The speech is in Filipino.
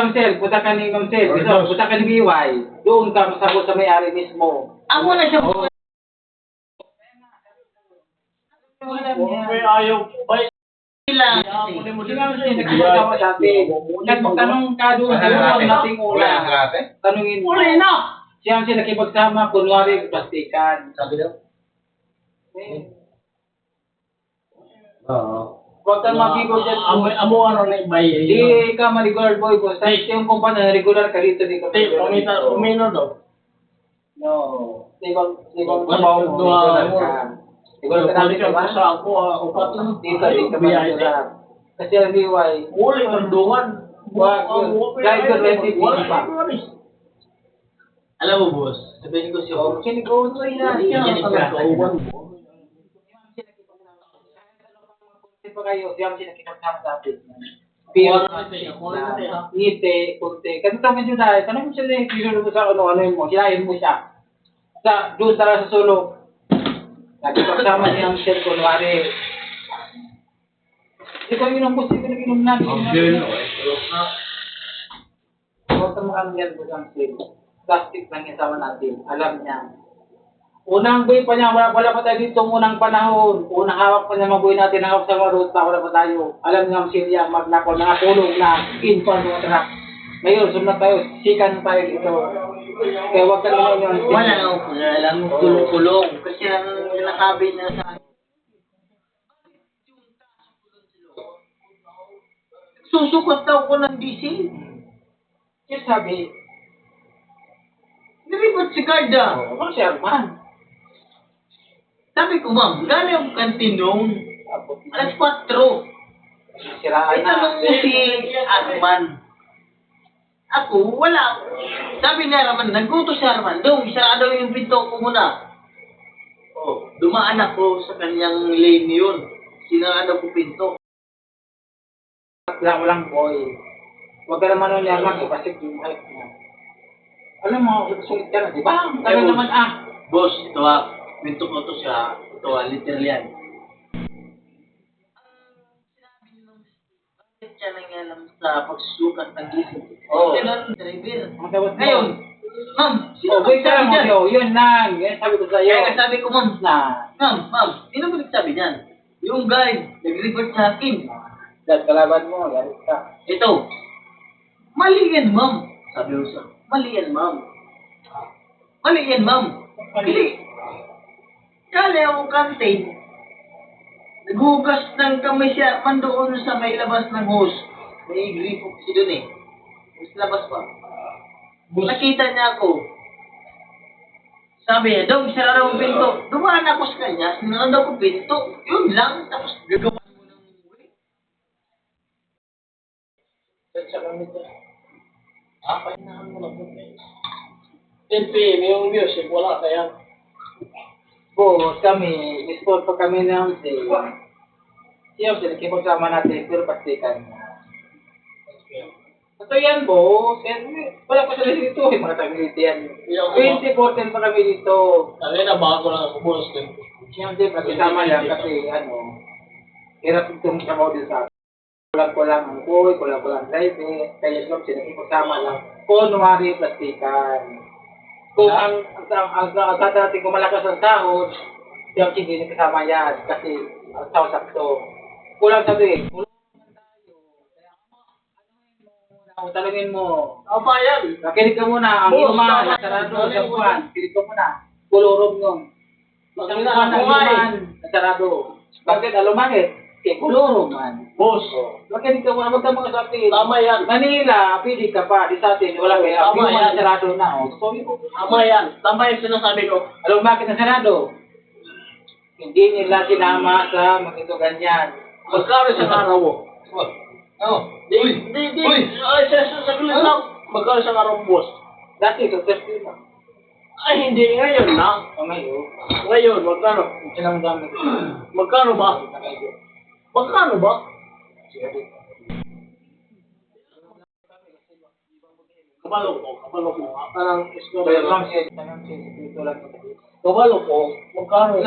Ma'am Sel, punta ka ni Ma'am Sel. Punta ka ni BY. Doon ka masagot sa may-ari mismo. Ako na siya. May ayaw. Bay. Sila. Nagkakasama sa atin. Nagtanong ka doon sa nating una. Tanungin mo. Uli na! Siya sila nakipagsama, kunwari, plastikan. Sabi daw? Oo. Huwag kang magigo dyan. Amo ano na ibay. Di ka ma-regular boy ko. Sa yung kumpanya na regular ka dito, di ka Umino daw. No. Di ba trabaho mo? Regular ka. Regular ka natin, di ba? Sa ako, upat lang. Dito, di ka ma-regular. Kasi ang liway. Uli, tandungan. Driver ready, hindi pa. Alam mo, boss, sabihin ko siya. Sinigawan mo yan. Hindi pa kayo, di ako sinakipagsama sa atin. Pero, ngiti, kunti. Kasi tanongin siya dahil, tanongin siya dahil, sinunod mo sa ano mo, hilahin mo siya. Doon tara sa sulok. Nakipagsama niyang siya, kunwari. Hindi ko inom po, hindi ko nag-inom na. Huwag ka makangyan po ang sil. Plastic lang yung sama natin. Alam niya. Unang buhay pa niya, wala pa tayo dito unang panahon. Unang hawak pa niya mabuhay natin, hawak sa marot, wala pa tayo. Alam niya ang silya, magnako, nakakulong na, infant mga truck. Ngayon, sumunod tayo, sikan tayo dito. Kaya huwag ka naman yun. Wala na ako alam, kulong-kulong. Kasi ang nakabi na sa akin. Susukot daw ko ng DC. Kasi sabi, Nilipot si Carda. ano si Arman? Sabi ko, ma'am, galing ang kantin noon. Alas 4. Siraan na. Itanong mo si Arman. Ako, wala. Sabi ni Arman, nagguto si Arman. Dong, sarado yung pinto ko muna. Oh, dumaan ako sa kanyang lane yun. Sinarado ko pinto. Walang boy. Huwag ka naman nun yan lang, kasi yung height niya. Alam mo, sulit ka na, di ba? Tagal naman Boss, ito pinto ko to siya. Ito literal yan. Bakit siya nangyayam sa pagsusukat ng gising? Oo. Sino ang driver? Ang tawag mo. Ngayon, ma'am, sino Oh, wait nagsabi lang, dyan? yun lang. Yan sabi ko sa'yo. Kaya sabi ko, ma'am, Na, ma'am, sino ba nagsabi dyan? Yung guide, nag-report sa akin. dahil kalaban mo, yaris ka. Ito, mali yan, ma'am. Sabi ko sa, mali yan, ma'am. Mali yan, ma'am. Kasi, kali ako kantin, naghugas ng kamay siya, mandoon sa may labas ng hose. May gripo kasi doon eh. Mas labas pa. Nakita niya ako. Sabi niya, Dong, sarado ang pinto. Dumaan ako sa kanya, sinarado ko pinto. Yun lang, tapos gagawa mo ng way. Sa kami ito. Pahinaan mo na po. 10 PM yung music, wala kaya. Boss, kami, sport pa kami ng day. Siya, nakipagsama natin, pero pastikan niya. Ito yan, boss. Wala pa sila dito, mga tagiliti yan. 2014 pa kami dito. Alin na bago lang ako, boss. Siyempre, pagsama yan kasi, hirap itong trabaho din sa akin. Kulang-kulang ang boy, kulang-kulang driver, kaya yung sinakipagsama lang. Kunwari, plastikan. Kung ang dati kung malakas ang sahod, yung hindi nakasama yan kasi ang sahod sakto. Kulang sabi, kulang tayo. Kaya talungin mo. Apa yan? Nakinig ka muna, ang iman, sarado, sa buwan. Kinig ka muna, kulurong yun. Isang buwan ang iman, sarado. Bakit alumangit? Kaya kulurong man. Boss. Makinig ka muna, huwag ka mga sabi. Tama yan. Manila, pili ka pa, di sa atin, wala kaya. Tama yan. Sarado na. Sorry po. Tama yan. Tama yung sinasabi ko. Alam mo bakit nasarado? Hindi nila sinama sa magito ganyan. Magkano isang araw mo? Di. Ay, sagulit lang. Magkano isang araw mo, boss? Dati, ito, 30 na. Ay, hindi. Ngayon na. O ngayon, Ngayon, magkano? silang gamit. Magkano ba? Magkano ba? Kabalo ko. Parang isko. Kaya lang siya, tanong siya, dito lang. Kabalo ko. Magkano?